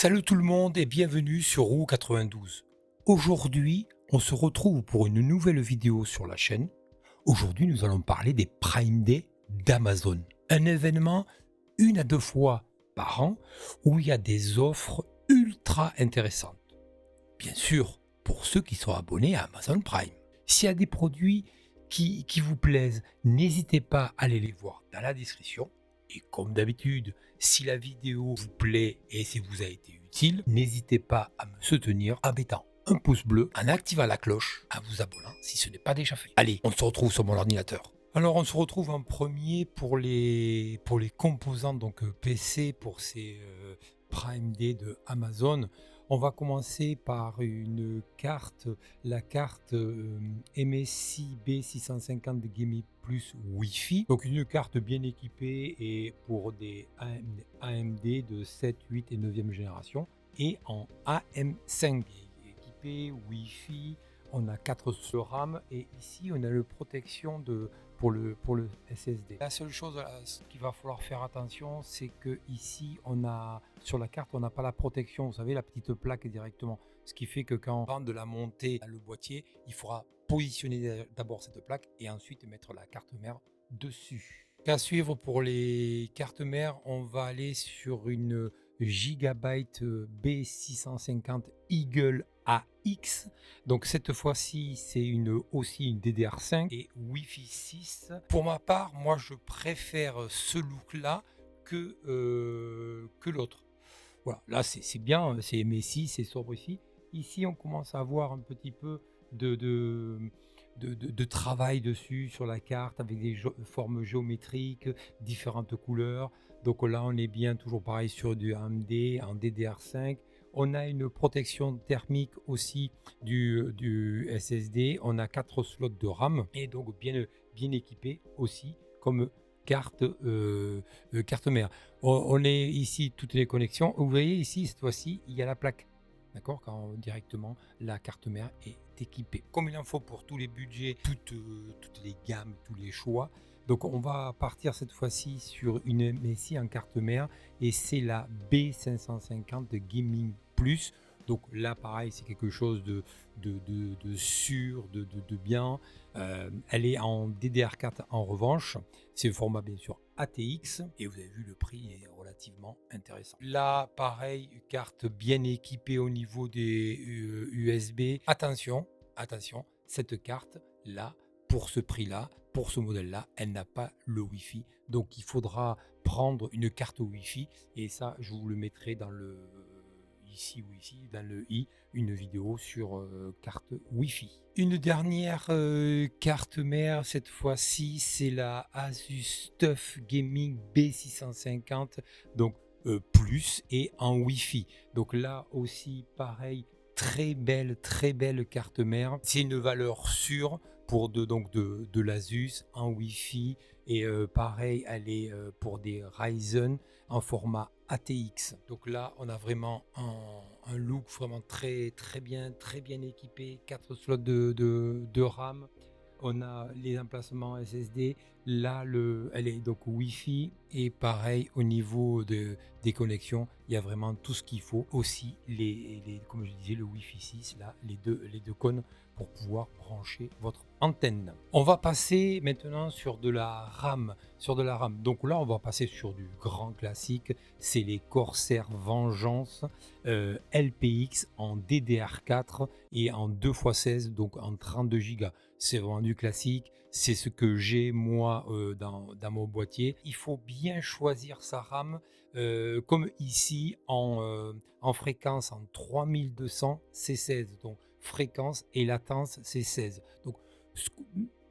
Salut tout le monde et bienvenue sur Roue 92. Aujourd'hui, on se retrouve pour une nouvelle vidéo sur la chaîne. Aujourd'hui, nous allons parler des Prime Day d'Amazon. Un événement une à deux fois par an où il y a des offres ultra intéressantes. Bien sûr, pour ceux qui sont abonnés à Amazon Prime. S'il y a des produits qui vous plaisent, n'hésitez pas à aller les voir dans la description. Et comme d'habitude, si la vidéo vous plaît et si vous a été utile, n'hésitez pas à me soutenir en mettant un pouce bleu, en activant la cloche, en vous abonnant si ce n'est pas déjà fait. Allez, on se retrouve sur mon ordinateur. Alors on se retrouve en premier pour les composants donc PC pour ces Prime Day de Amazon. On va commencer par une carte, la carte MSI B650 Gaming Plus Wi-Fi. Donc une carte bien équipée et pour des AMD de 7, 8 et 9e génération et en AM5 équipé Wi-Fi. On a 4 slots RAM et ici on a le protection pour le SSD. La seule chose à ce qu'il va falloir faire attention, c'est que ici on a sur la carte on n'a pas la protection, vous savez, la petite plaque directement. Ce qui fait que quand on rentre de la montée dans le boîtier, il faudra positionner d'abord cette plaque et ensuite mettre la carte mère dessus. À suivre pour les cartes mères, on va aller sur une Gigabyte B650 Eagle AX. Donc cette fois-ci, c'est aussi une DDR5 et Wi-Fi 6. Pour ma part, moi je préfère ce look-là que l'autre. Voilà, là c'est bien, c'est MSI, c'est sobre ici. Ici, on commence à avoir un petit peu de travail dessus sur la carte avec des formes géométriques, différentes couleurs. Donc là, on est bien toujours pareil sur du AMD en DDR5. On a une protection thermique aussi du SSD. On a 4 slots de RAM et donc bien équipé aussi comme carte mère. On est ici toutes les connexions. Vous voyez ici, cette fois-ci, il y a la plaque. D'accord, quand directement la carte mère est équipée. Comme il en faut pour tous les budgets, toutes les gammes, tous les choix. Donc on va partir cette fois-ci sur une MSI en carte mère et c'est la B550 Gaming Plus. Donc là pareil, c'est quelque chose de sûr, de bien. Elle est en DDR4 en revanche. C'est le format bien sûr ATX et vous avez vu le prix est relativement intéressant. Là pareil, carte bien équipée au niveau des USB. Attention, cette carte là, pour ce prix là, pour ce modèle là, elle n'a pas le Wi-Fi. Donc il faudra prendre une carte Wi-Fi et ça je vous le mettrai dans le ici ou ici dans le i une vidéo sur carte Wi-Fi. Une dernière carte mère, cette fois-ci c'est la Asus TUF Gaming B650 donc plus et en Wi-Fi. Donc là aussi pareil, très belle carte mère. C'est une valeur sûre pour de l'Asus en Wi-Fi et pareil elle est pour des Ryzen en format ATX. Donc là, on a vraiment un look vraiment très bien équipé. 4 slots de RAM. On a les emplacements SSD. Là, elle est donc Wi-Fi. Et pareil, au niveau des connexions, il y a vraiment tout ce qu'il faut. Aussi, comme je disais, le Wi-Fi 6, là, les deux cônes pour pouvoir brancher votre antenne. On va passer maintenant sur de la RAM. Donc là, on va passer sur du grand classique. C'est les Corsair Vengeance LPX en DDR4 et en 2x16, donc en 32 Go. C'est vraiment du classique. C'est ce que j'ai moi dans mon boîtier. Il faut bien choisir sa RAM, comme ici en fréquence en 3200 C16. Donc fréquence et latence C16. Donc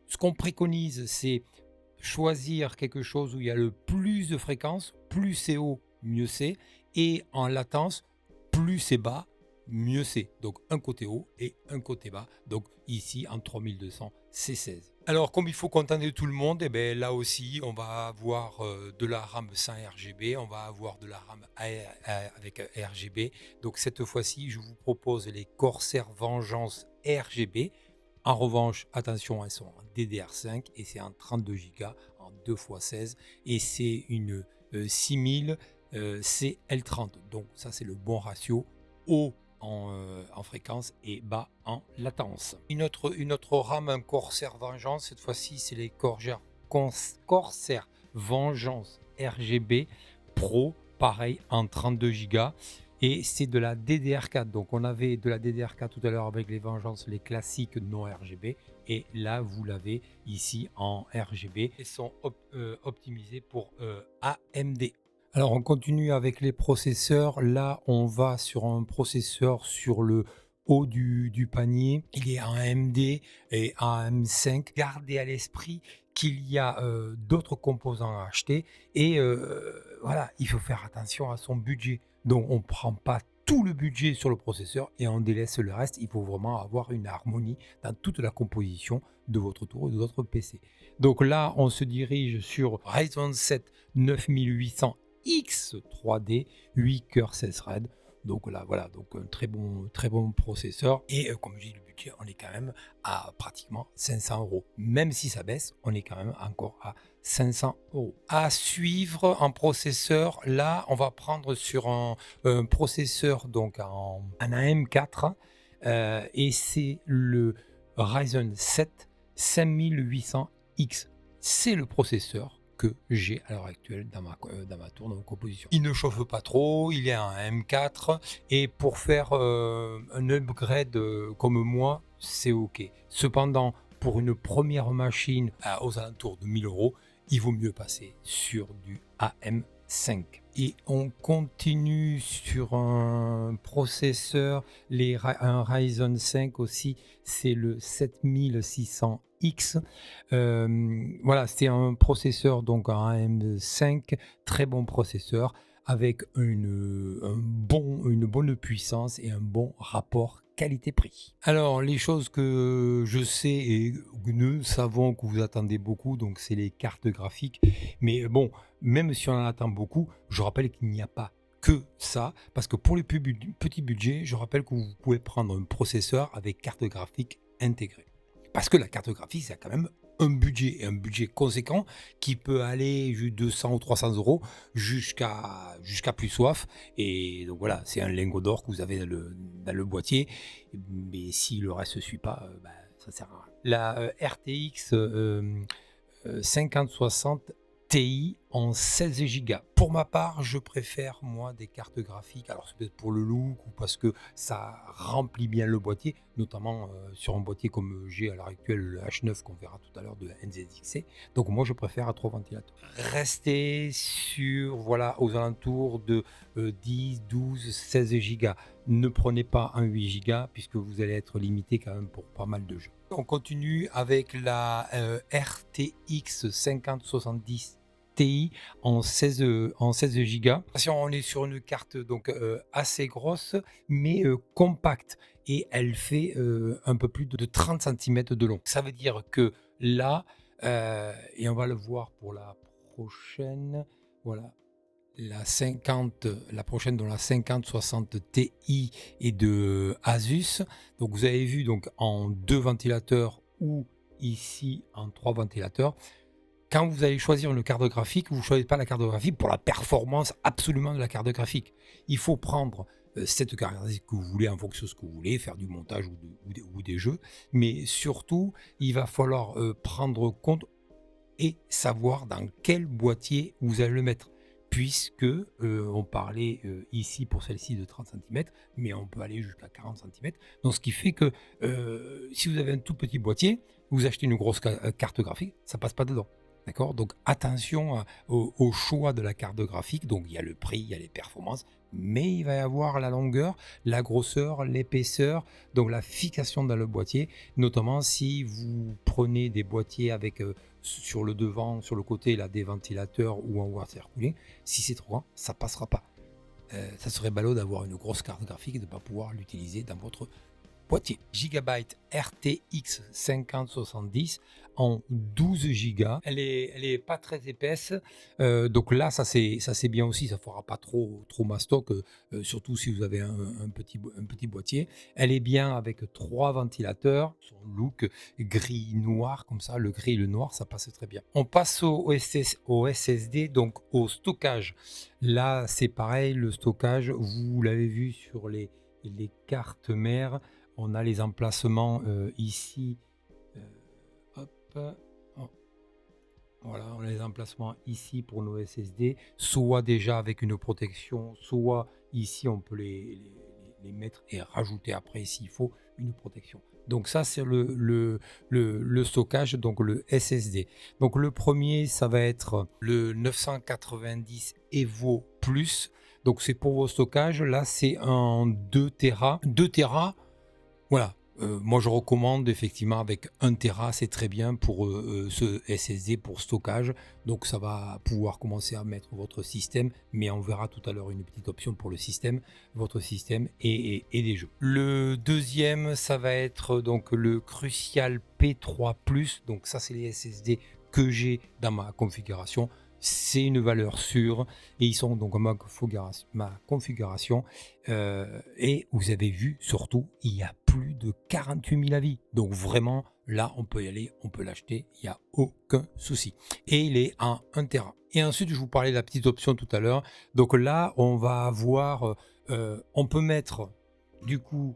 ce qu'on préconise, c'est choisir quelque chose où il y a le plus de fréquences, plus c'est haut, mieux c'est, et en latence, plus c'est bas, mieux c'est. Donc un côté haut et un côté bas. Donc ici en 3200 C16. Alors comme il faut contenter tout le monde, et bien là aussi on va avoir de la RAM sans RGB, on va avoir de la RAM avec RGB. Donc cette fois-ci je vous propose les Corsair Vengeance RGB. En revanche, attention, elles sont en DDR5 et c'est en 32 Go en 2x16 et c'est une 6000 c'est L30. Donc ça c'est le bon ratio, haut en fréquence et bas en latence. Une autre RAM, un Corsair Vengeance, cette fois-ci c'est les Corsair Vengeance RGB Pro, pareil en 32 Go. Et c'est de la DDR4. Donc on avait de la DDR4 tout à l'heure avec les Vengeances, les classiques non RGB. Et là, vous l'avez ici en RGB. Ils sont optimisés pour AMD. Alors on continue avec les processeurs. Là, on va sur un processeur sur le haut du panier. Il est en AMD et AM5. Gardez à l'esprit qu'il y a d'autres composants à acheter. Et voilà, il faut faire attention à son budget. Donc on ne prend pas tout le budget sur le processeur et on délaisse le reste. Il faut vraiment avoir une harmonie dans toute la composition de votre tour et de votre PC. Donc là, on se dirige sur Ryzen 7 9800X 3D, 8 cœurs 16 threads. Donc là, voilà, donc un très bon processeur. Et comme je dis, le budget, on est quand même à pratiquement 500 €. Même si ça baisse, on est quand même encore à 500 €. À suivre en processeur, là, on va prendre sur un processeur donc en AM4 et c'est le Ryzen 7 5800X. C'est le processeur que j'ai à l'heure actuelle dans ma tour, dans ma composition. Il ne chauffe pas trop, il est en M4 et pour faire un upgrade comme moi, c'est ok. Cependant, pour une première machine aux alentours de 1000 €, il vaut mieux passer sur du AM5. Et on continue sur un processeur, un Ryzen 5 aussi, c'est le 7600X. Voilà, c'est un processeur donc en AM5, très bon processeur avec une bonne puissance et un bon rapport qualité-prix. Alors, les choses que je sais et que nous savons que vous attendez beaucoup, donc c'est les cartes graphiques. Mais bon, même si on en attend beaucoup, je rappelle qu'il n'y a pas que ça, parce que pour les petits budgets, je rappelle que vous pouvez prendre un processeur avec carte graphique intégrée. Parce que la carte graphique, c'est quand même un budget conséquent qui peut aller de 200 ou 300 € jusqu'à plus soif. Et donc voilà, c'est un lingot d'or que vous avez dans le boîtier. Mais si le reste ne suit pas, ça sert à rien. La RTX 5060 Ti en 16 Go. Pour ma part, je préfère moi des cartes graphiques. Alors c'est peut-être pour le look ou parce que ça remplit bien le boîtier, notamment sur un boîtier comme j'ai à l'heure actuelle, le H9 qu'on verra tout à l'heure de la NZXC. Donc moi je préfère à 3 ventilateurs. Restez sur voilà aux alentours de 10, 12, 16 Go. Ne prenez pas un 8 Go puisque vous allez être limité quand même pour pas mal de jeux. On continue avec la RTX 5070 Ti en 16 Go. On est sur une carte donc assez grosse mais compacte et elle fait un peu plus de 30 cm de long. Ça veut dire que là, et on va le voir pour la prochaine, voilà, la prochaine dans la 5060 Ti et de Asus. Donc vous avez vu donc en 2 ventilateurs ou ici en 3 ventilateurs. Quand vous allez choisir une carte graphique, vous ne choisissez pas la carte graphique pour la performance absolument de la carte graphique. Il faut prendre cette carte graphique que vous voulez en fonction de ce que vous voulez, faire du montage ou des jeux. Mais surtout, il va falloir prendre compte et savoir dans quel boîtier vous allez le mettre. Puisque on parlait ici pour celle-ci de 30 cm, mais on peut aller jusqu'à 40 cm. Donc ce qui fait que si vous avez un tout petit boîtier, vous achetez une grosse carte graphique, ça passe pas dedans. D'accord? Donc attention au choix de la carte graphique. Donc il y a le prix, il y a les performances, mais il va y avoir la longueur, la grosseur, l'épaisseur, donc la fixation dans le boîtier, notamment si vous prenez des boîtiers avec sur le devant, sur le côté, là, des ventilateurs ou en water cooling. Si c'est trop grand, ça passera pas. Ça serait ballot d'avoir une grosse carte graphique et de ne pas pouvoir l'utiliser dans votre boîtier. Gigabyte RTX 5070 en 12 gigas. Elle est pas très épaisse. Donc là, ça c'est bien aussi. Ça fera pas trop mastoc, surtout si vous avez un petit boîtier. Elle est bien avec 3 ventilateurs. Son look gris noir comme ça, le gris et le noir, ça passe très bien. On passe au SSD, donc au stockage. Là, c'est pareil, le stockage, vous l'avez vu sur les cartes mères, on a les emplacements ici. Hop, oh, voilà, on a les emplacements ici pour nos SSD, soit déjà avec une protection, soit ici on peut les mettre et rajouter après s'il faut une protection. Donc ça c'est le stockage, donc le SSD. Donc le premier ça va être le 990 Evo Plus. Donc c'est pour vos stockages. Là c'est un 2 Tera. 2 Tera, voilà. Moi je recommande effectivement avec 1 Tera, c'est très bien pour ce SSD pour stockage. Donc ça va pouvoir commencer à mettre votre système, mais on verra tout à l'heure une petite option pour le système, votre système et des jeux. Le deuxième, ça va être donc le Crucial P3 Plus. Donc ça c'est les SSD que j'ai dans ma configuration. C'est une valeur sûre et ils sont donc en ma configuration. Et vous avez vu surtout, il y a plus de 48 000 avis. Donc vraiment, là, on peut y aller, on peut l'acheter, il n'y a aucun souci. Et il est en 1 Tera. Et ensuite, je vous parlais de la petite option tout à l'heure. Donc là, on va avoir, on peut mettre du coup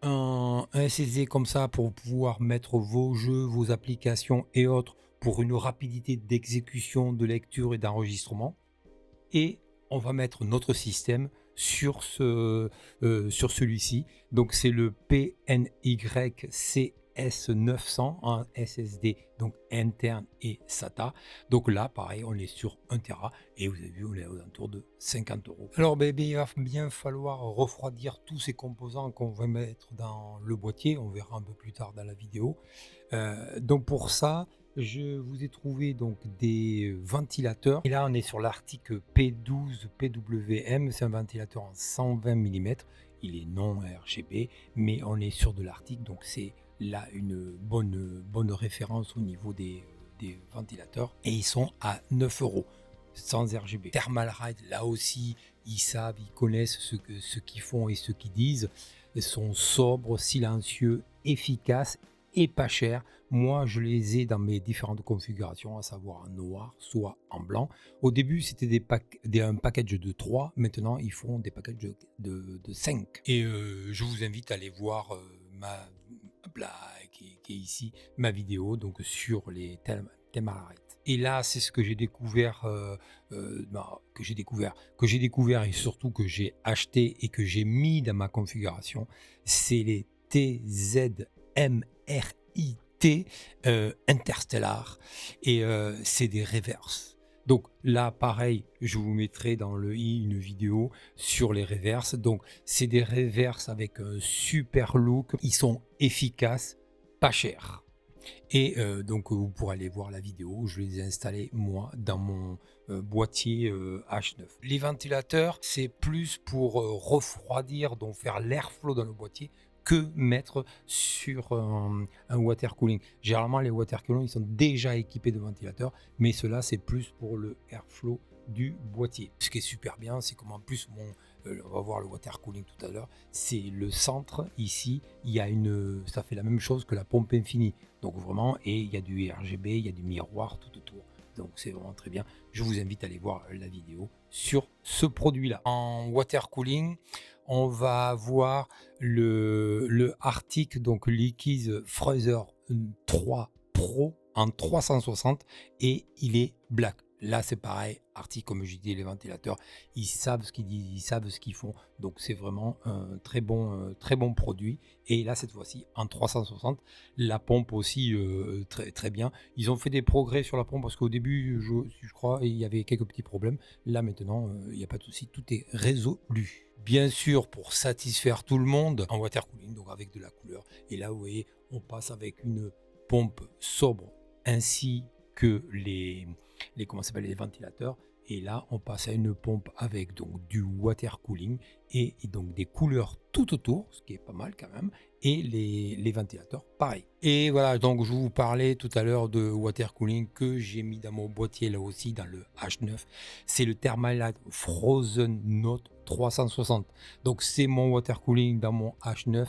un SSD comme ça pour pouvoir mettre vos jeux, vos applications et autres pour une rapidité d'exécution, de lecture et d'enregistrement. Et on va mettre notre système sur celui-ci. Donc c'est le PNY-CS900 en SSD, donc interne et SATA. Donc là, pareil, on est sur 1 Tera et vous avez vu, on est aux alentours de 50 euros. Alors, il va bien falloir refroidir tous ces composants qu'on va mettre dans le boîtier. On verra un peu plus tard dans la vidéo. Donc pour ça, je vous ai trouvé donc des ventilateurs. Et là, on est sur l'article P12 PWM. C'est un ventilateur en 120 mm. Il est non RGB, mais on est sur de l'article. Donc c'est là une bonne référence au niveau des ventilateurs. Et ils sont à 9 euros sans RGB. Thermalright, là aussi, ils savent, ils connaissent ce qu'ils font et ce qu'ils disent. Ils sont sobres, silencieux, efficaces et pas cher. Moi, je les ai dans mes différentes configurations, à savoir en noir, soit en blanc. Au début, c'était un package de 3. Maintenant, ils font des packages de 5. Et je vous invite à aller voir qui est ici, ma vidéo donc sur les Thermalright. Et là, c'est ce que j'ai découvert, que j'ai découvert et surtout que j'ai acheté et que j'ai mis dans ma configuration. C'est les TZMRIT Interstellar et c'est des reverses. Donc là, pareil, je vous mettrai dans le i une vidéo sur les reverses. Donc c'est des reverses avec un super look. Ils sont efficaces, pas chers. Et donc vous pourrez aller voir la vidéo, je les ai installés moi dans mon boîtier H9. Les ventilateurs, c'est plus pour refroidir, donc faire l'airflow dans le boîtier, que mettre sur un water cooling. Généralement les water cooling ils sont déjà équipés de ventilateurs, mais cela c'est plus pour le airflow du boîtier. Ce qui est super bien, c'est comme en plus on va voir le water cooling tout à l'heure, c'est le centre ici, il y a ça fait la même chose que la pompe infinie. Donc vraiment, et il y a du RGB, il y a du miroir tout autour. Donc c'est vraiment très bien. Je vous invite à aller voir la vidéo sur ce produit-là. En water cooling, on va avoir le Arctic, donc Liquid Freezer 3 Pro en 360 et il est black. Là, c'est pareil, Arctic, comme je dis, les ventilateurs, ils savent ce qu'ils disent, ils savent ce qu'ils font. Donc, c'est vraiment un très bon produit. Et là, cette fois-ci, en 360, la pompe aussi, très bien. Ils ont fait des progrès sur la pompe parce qu'au début, je crois, il y avait quelques petits problèmes. Là, maintenant, il n'y a pas de souci, tout est résolu. Bien sûr, pour satisfaire tout le monde, en water cooling, donc avec de la couleur. Et là, vous voyez, on passe avec une pompe sobre ainsi que les ventilateurs. Et là, on passe à une pompe avec donc du water cooling et donc des couleurs tout autour, ce qui est pas mal quand même, et les ventilateurs pareil. Et voilà, donc je vous parlais tout à l'heure de water cooling que j'ai mis dans mon boîtier là aussi dans le H9. C'est le Thermalite Frozen Note 360. Donc c'est mon water cooling dans mon H9.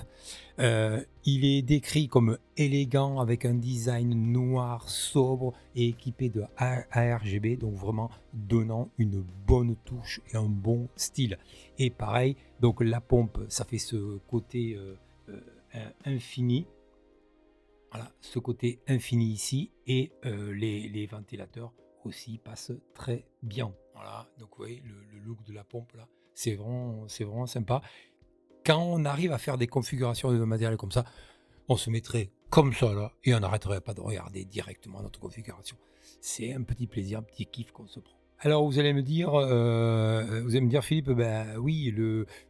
Il est décrit comme élégant avec un design noir sobre et équipé de ARGB, donc vraiment donnant une bonne touche et un bon style. Et pareil, donc la pompe, ça fait ce côté infini. Voilà, ce côté infini ici, et les ventilateurs aussi passent très bien. Voilà, donc vous voyez le look de la pompe là, c'est vraiment sympa. Quand on arrive à faire des configurations de matériel comme ça, on se mettrait comme ça là et on n'arrêterait pas de regarder directement notre configuration. C'est un petit plaisir, un petit kiff qu'on se prend. Alors vous allez me dire, Philippe, ben oui,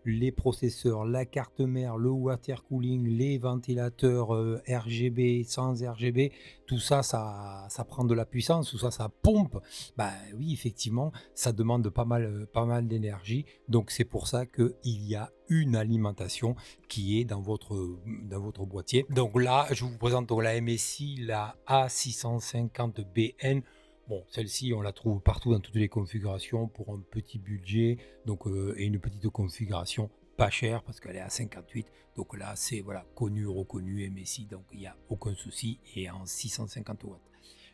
les processeurs, la carte mère, le water cooling, les ventilateurs RGB, sans RGB, tout ça, ça prend de la puissance, tout ça, ça pompe. Ben oui, effectivement, ça demande pas mal d'énergie. Donc c'est pour ça qu'il y a une alimentation qui est dans votre boîtier. Donc là, je vous présente donc la MSI, la A650BN. Bon, celle-ci, on la trouve partout dans toutes les configurations pour un petit budget, donc et une petite configuration pas chère parce qu'elle est à 58. Donc là, c'est voilà, connu, reconnu, MSI, donc il n'y a aucun souci, et en 650 watts.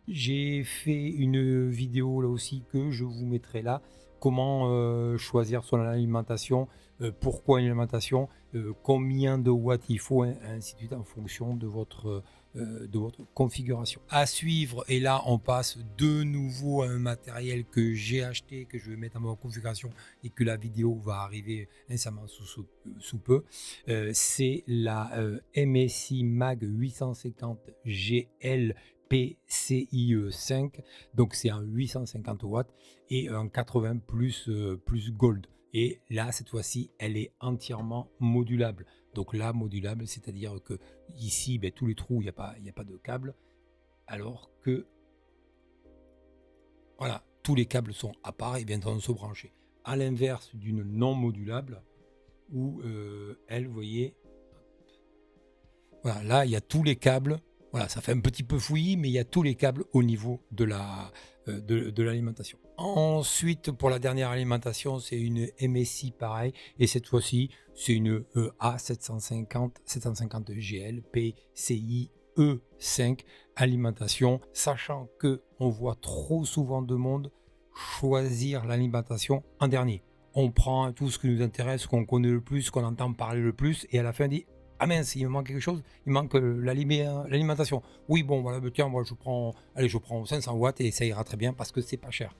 J'ai fait une vidéo là aussi que je vous mettrai là. Comment choisir son alimentation, pourquoi une alimentation, combien de watts il faut, ainsi de suite, en fonction de votre configuration. À suivre, et là on passe de nouveau à un matériel que j'ai acheté, que je vais mettre dans ma configuration et que la vidéo va arriver incessamment sous peu. C'est la MSI Mag 850 GL PCIe 5, donc c'est un 850 watts et un 80 plus gold. Et là, cette fois-ci, elle est entièrement modulable. Donc là, modulable, c'est-à-dire que ici, tous les trous, il n'y a pas de câble, alors que voilà, tous les câbles sont à part et viendront se brancher. À l'inverse d'une non modulable, où elle, vous voyez, voilà, là, il y a tous les câbles. Voilà, ça fait un petit peu fouillis, mais il y a tous les câbles au niveau de l'alimentation. Ensuite, pour la dernière alimentation, c'est une MSI pareil, et cette fois-ci, c'est une A750 GL PCI E5 alimentation, sachant que on voit trop souvent de monde choisir l'alimentation en dernier. On prend tout ce qui nous intéresse, ce qu'on connaît le plus, ce qu'on entend parler le plus, et à la fin on dit: ah mince, il me manque quelque chose, il manque l'alimentation. Oui, bon, voilà, tiens, moi je prends 500 watts et ça ira très bien parce que c'est pas cher.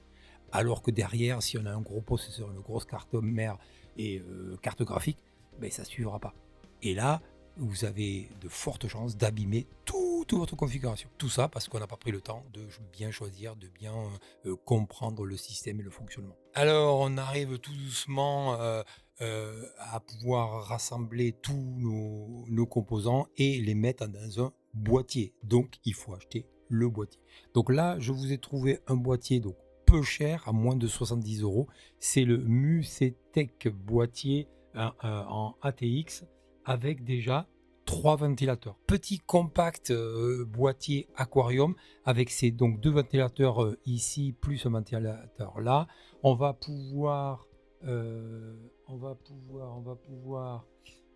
Alors que derrière, si on a un gros processeur, une grosse carte mère et carte graphique, ça ne suivra pas. Et là, vous avez de fortes chances d'abîmer toute votre configuration. Tout ça parce qu'on n'a pas pris le temps de bien choisir, de bien comprendre le système et le fonctionnement. Alors, on arrive tout doucement à pouvoir rassembler tous nos composants et les mettre dans un boîtier. Donc, il faut acheter le boîtier. Donc là, je vous ai trouvé un boîtier donc peu cher, à moins de 70 euros. C'est le Musetech boîtier en ATX avec déjà 3 ventilateurs. Petit compact boîtier aquarium avec ces donc 2 ventilateurs ici plus un ventilateur là. On va pouvoir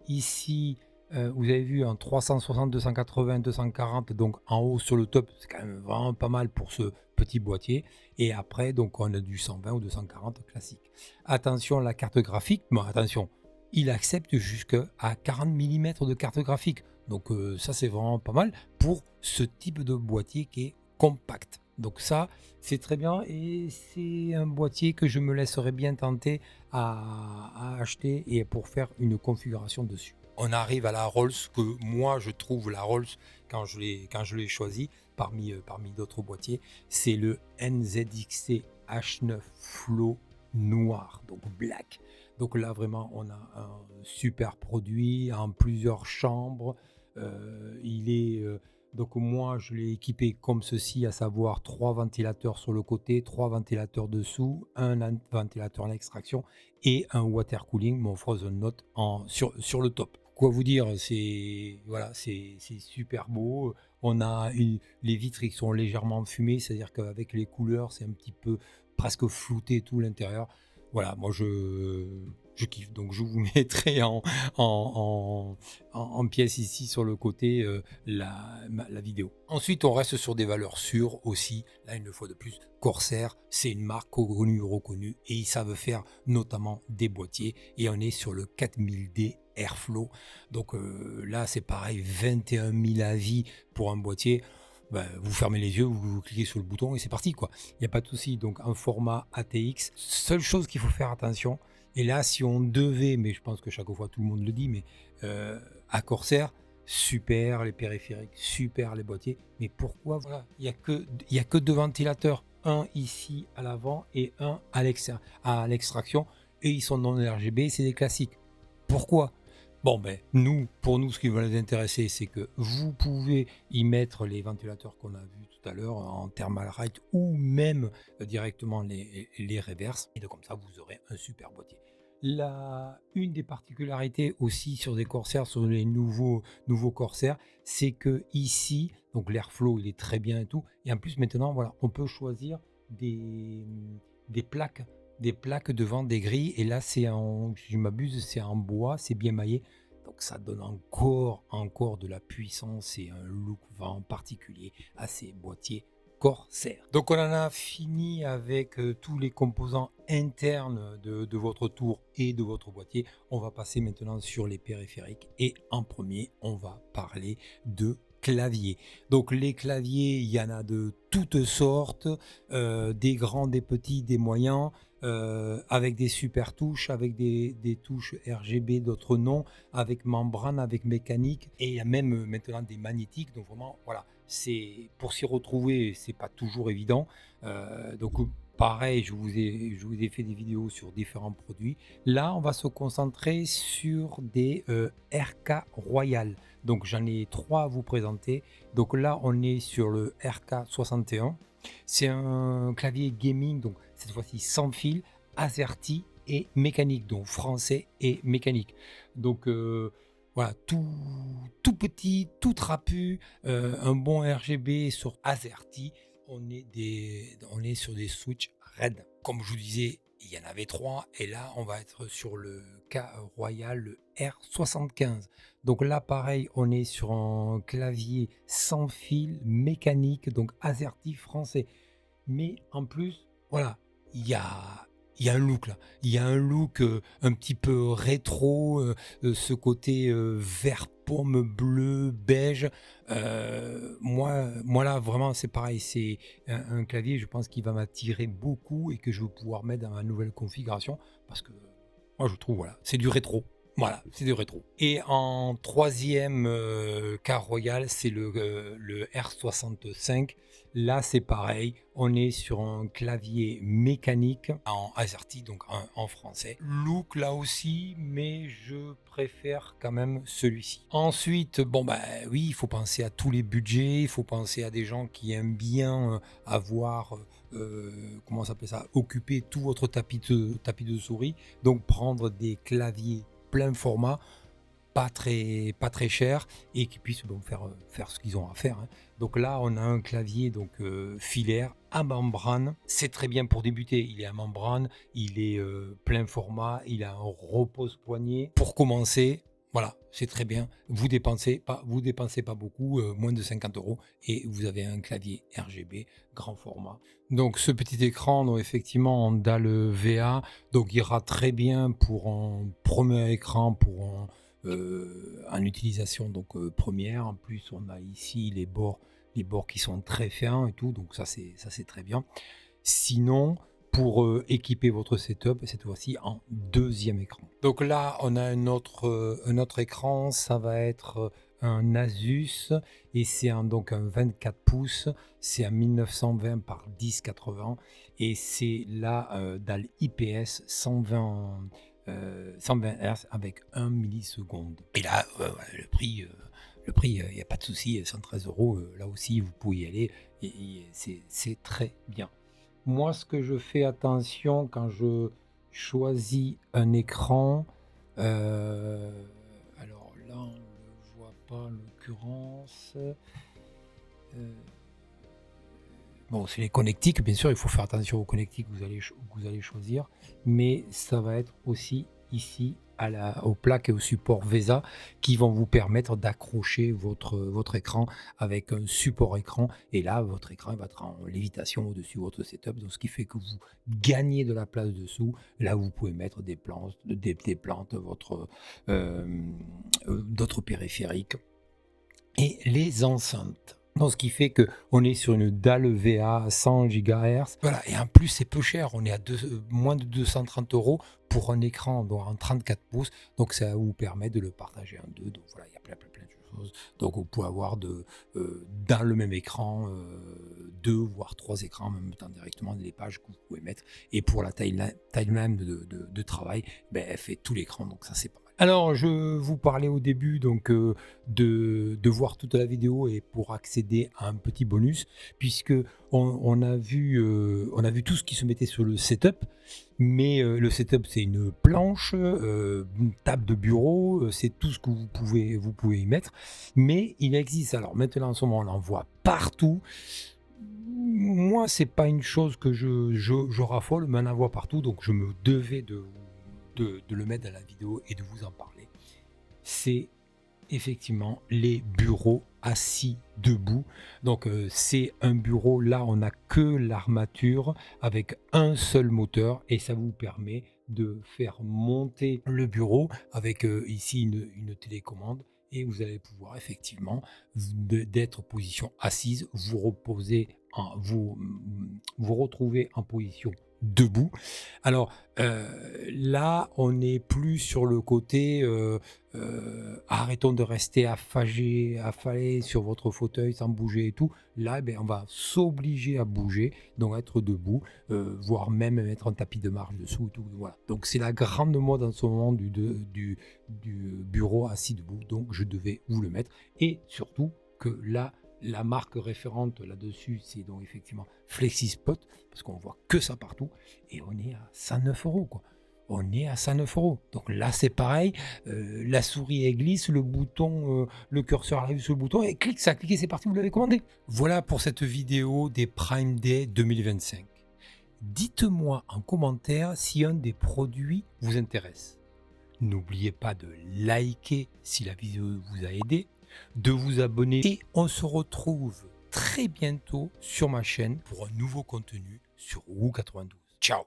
ici, vous avez vu un 360, 280, 240, donc en haut sur le top, c'est quand même vraiment pas mal pour ce petit boîtier. Et après, donc on a du 120 ou 240 classique. Attention, la carte graphique, bon, attention, il accepte jusqu'à 40 mm de carte graphique. Donc ça, c'est vraiment pas mal pour ce type de boîtier qui est compact. Donc ça, c'est très bien, et c'est un boîtier que je me laisserai bien tenter à acheter et pour faire une configuration dessus. On arrive à la Rolls, que moi je trouve la Rolls, quand je l'ai choisi parmi d'autres boîtiers, c'est le NZXT H9 Flow noir, donc black. Donc là vraiment on a un super produit en plusieurs chambres. Il est Donc moi, je l'ai équipé comme ceci, à savoir 3 ventilateurs sur le côté, 3 ventilateurs dessous, un ventilateur en extraction et un water cooling, mon Frozen Note sur le top. Quoi vous dire, c'est voilà, c'est super beau. On a les vitres qui sont légèrement fumées, c'est-à-dire qu'avec les couleurs, c'est un petit peu presque flouté tout l'intérieur. Voilà, moi je kiffe. Donc je vous mettrai en pièce ici sur le côté la vidéo. Ensuite, on reste sur des valeurs sûres aussi. Là, une fois de plus, Corsair, c'est une marque connue, reconnue et ils savent faire notamment des boîtiers. Et on est sur le 4000D Airflow. Donc là, c'est pareil, 21 000 avis pour un boîtier. Ben, vous fermez les yeux, vous cliquez sur le bouton et c'est parti, quoi. Il n'y a pas de souci. Donc un format ATX. Seule chose qu'il faut faire attention. Et là, si on devait, mais je pense que chaque fois tout le monde le dit, mais à Corsair, super les périphériques, super les boîtiers. Mais pourquoi voilà, il y a que deux ventilateurs, un ici à l'avant et un à l'extraction, et ils sont non RGB, c'est des classiques. Pourquoi? Bon, ben, pour nous, ce qui va nous intéresser, c'est que vous pouvez y mettre les ventilateurs qu'on a vus tout à l'heure en thermal right ou même directement les reverses. Et donc, comme ça, vous aurez un super boîtier. Une des particularités aussi sur des Corsair, sur les nouveaux Corsair, c'est que ici, donc l'airflow, il est très bien et tout. Et en plus, maintenant, voilà, on peut choisir des plaques devant des grilles et là c'est si je m'abuse, c'est en bois, c'est bien maillé. Donc ça donne encore de la puissance et un look vraiment particulier à ces boîtiers Corsair. Donc on en a fini avec tous les composants internes de votre tour et de votre boîtier. On va passer maintenant sur les périphériques et en premier, on va parler de claviers. Donc les claviers, il y en a de toutes sortes, des grands, des petits, des moyens, avec des super touches, avec des touches RGB, d'autres non, avec membrane, avec mécanique, et il y a même maintenant des magnétiques. Donc vraiment, voilà, c'est pour s'y retrouver, c'est pas toujours évident. Donc pareil, je vous ai fait des vidéos sur différents produits. Là, on va se concentrer sur des RK Royal. Donc j'en ai 3 à vous présenter. Donc là, on est sur le RK61. C'est un clavier gaming, donc cette fois-ci sans fil, AZERTY et mécanique, donc français et mécanique. Donc voilà, tout petit, tout trapu, un bon RGB sur AZERTY. On est sur des switches RED. Comme je vous disais, il y en avait 3 et là on va être sur le K Royal, le R75. Donc là pareil, on est sur un clavier sans fil mécanique, donc AZERTY français. Mais en plus, voilà, il y a, il y a un look là. Il y a un look un petit peu rétro, ce côté vert pomme, bleu, beige. Moi là, vraiment, c'est pareil. C'est un clavier, je pense, qui va m'attirer beaucoup et que je vais pouvoir mettre dans ma nouvelle configuration parce que moi, je trouve, voilà, c'est du rétro. Voilà, c'est du rétro. Et en troisième cas royal, c'est le R65. Là, c'est pareil. On est sur un clavier mécanique en AZERTY, donc en français. Look là aussi, mais je préfère quand même celui-ci. Ensuite, bon, bah oui, il faut penser à tous les budgets. Il faut penser à des gens qui aiment bien avoir, comment ça s'appelle ça, occuper tout votre tapis de souris. Donc, prendre des claviers plein format, pas très cher et qui puissent bon, faire ce qu'ils ont à faire. Hein. Donc là, on a un clavier donc filaire à membrane. C'est très bien pour débuter. Il est à membrane, il est plein format, il a un repose-poignet. Pour commencer, voilà, c'est très bien. Vous dépensez pas beaucoup, moins de 50 € et vous avez un clavier RGB grand format. Donc ce petit écran, donc, effectivement en dalle VA, donc il ira très bien pour un premier écran, pour en utilisation donc première. En plus, on a ici les bords qui sont très fins et tout, donc ça c'est très bien. Sinon, pour équiper votre setup, cette fois-ci en deuxième écran. Donc là, on a un autre écran, ça va être un Asus et c'est donc un 24 pouces, c'est un 1920 par 1080 et c'est là dalle IPS 120 Hz avec 1 milliseconde. Et là, le prix, le prix, il n'y a pas de souci, 113 €, là aussi, vous pouvez y aller et c'est très bien. Moi, ce que je fais attention quand je choisis un écran, alors là, on ne le voit pas en l'occurrence. Bon, c'est les connectiques, bien sûr, il faut faire attention aux connectiques que vous allez choisir, mais ça va être aussi ici aux plaques et aux supports VESA qui vont vous permettre d'accrocher votre écran avec un support écran. Et là, votre écran va être en lévitation au-dessus de votre setup, donc ce qui fait que vous gagnez de la place dessous. Là, vous pouvez mettre des plantes, d'autres périphériques et les enceintes. Donc, ce qui fait qu'on est sur une dalle VA à 100 GHz. Voilà, et en plus, c'est peu cher. On est à moins de 230 € pour un écran en 34 pouces. Donc, ça vous permet de le partager en deux. Donc, voilà, il y a plein de choses. Donc, vous pouvez avoir dans le même écran 2 voire 3 écrans en même temps directement, des pages que vous pouvez mettre. Et pour la taille même de travail, elle fait tout l'écran. Donc, ça, c'est pas mal. Alors, je vous parlais au début donc de voir toute la vidéo et pour accéder à un petit bonus, puisque on a vu tout ce qui se mettait sur le setup, mais le setup c'est une planche, une table de bureau, c'est tout ce que vous pouvez y mettre, mais il existe, alors maintenant en ce moment on en voit partout. Moi, c'est pas une chose que je raffole, mais on en voit partout, donc je me devais de le mettre dans la vidéo et de vous en parler. C'est effectivement les bureaux assis debout. Donc c'est un bureau, là on n'a que l'armature avec un seul moteur et ça vous permet de faire monter le bureau avec ici une télécommande et vous allez pouvoir effectivement d'être en position assise, vous retrouver en position debout. Alors là, on n'est plus sur le côté arrêtons de rester affalés sur votre fauteuil sans bouger et tout. Là, on va s'obliger à bouger, donc être debout, voire même mettre un tapis de marche dessous et tout. Voilà. Donc c'est la grande mode en ce moment du bureau assis debout. Donc je devais vous le mettre. Et surtout que là, la marque référente là-dessus, c'est donc effectivement FlexiSpot, parce qu'on voit que ça partout, et on est à 109 €, quoi. On est à 109 €. Donc là, c'est pareil, la souris elle glisse, le bouton, le curseur arrive sur le bouton, et clique, ça a cliqué, c'est parti, vous l'avez commandé. Voilà pour cette vidéo des Prime Day 2025. Dites-moi en commentaire si un des produits vous intéresse. N'oubliez pas de liker si la vidéo vous a aidé, de vous abonner et on se retrouve très bientôt sur ma chaîne pour un nouveau contenu sur Woo92. Ciao!